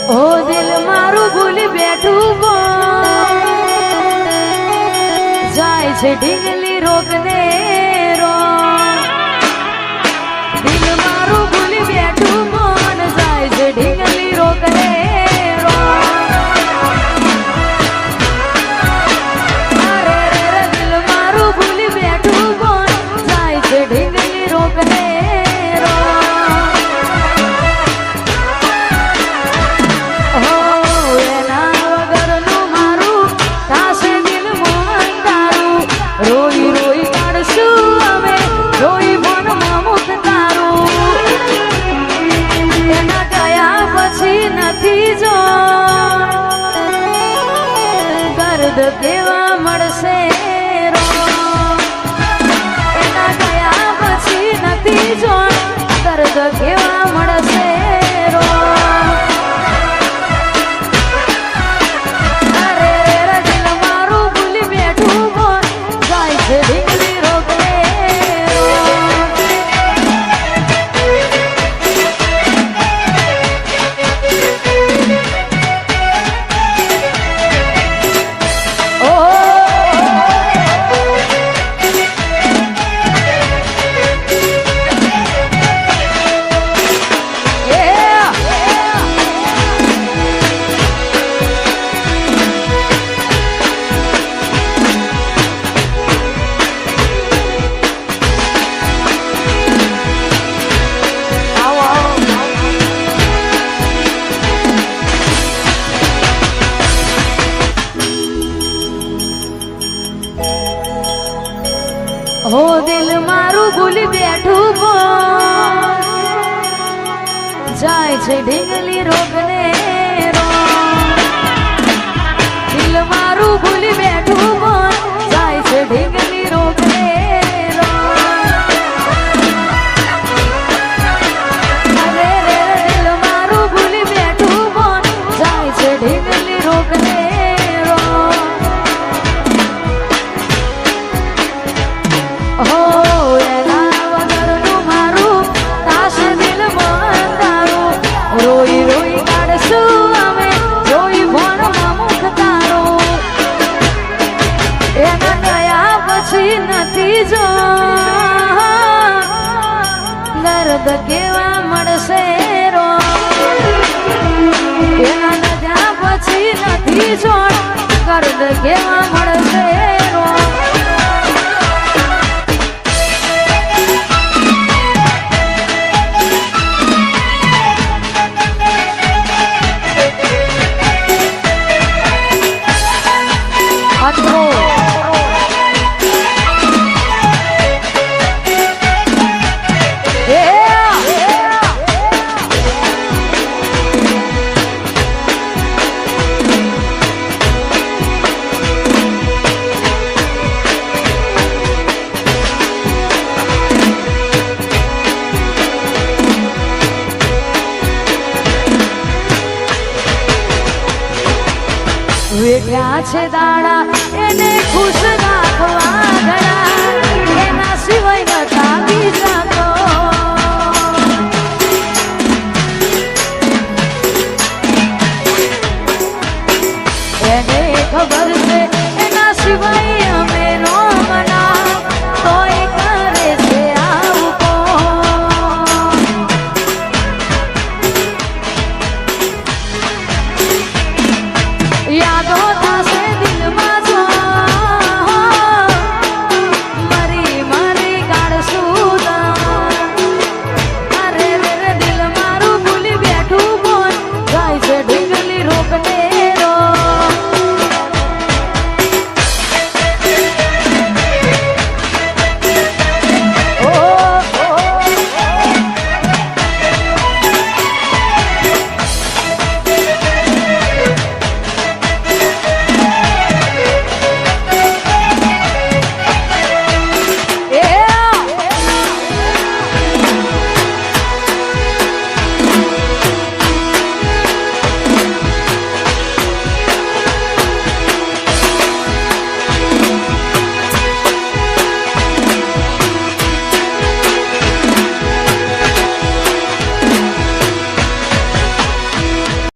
ઓ દિલ મારું ભૂલી બેઠું જાય છે ઢીંગલી રોગને રો દિલ મારું ભૂલી બેઠું મન જાય છે ઢીંગલી રોગને રો અરે રે દિલ મારું ભૂલી બેઠું મન જાય છે ઢીંગલી રોગને રોઈ રોઈ કાઢશું અમે રોઈ મનમાં મુખ તારું એના ગયા પછી નથી જો દર્દ કેવા મળશે રો એના ગયા પછી નથી જો દર્દ કેવા મળશે રો અરે રે દિલ મારું ભૂલી બેઠું ઢીંગલી રોગને હો દિલ મારું ભૂલી બેઠું જાય છે ઢીંગલી રોગને રો દિલ મારું ભૂલી બેઠું જાય છે ઢીંગલી રોગને રો અરે રે દિલ મારું ભૂલી બેઠું જાય છે ઢીંગલી રોગને હો એના વગરનું મારું તાશે દિલ મન તારું રોઈ રોઈ કાઢશું અમે રોઈ ભણમાં મુખ તારું એના ગયા પછી નથી જો દર્દ કેવા મળશે રો એના ગયા પછી નથી જો દર્દ કેવા મળશે રો વેઠ્યા છે દાડા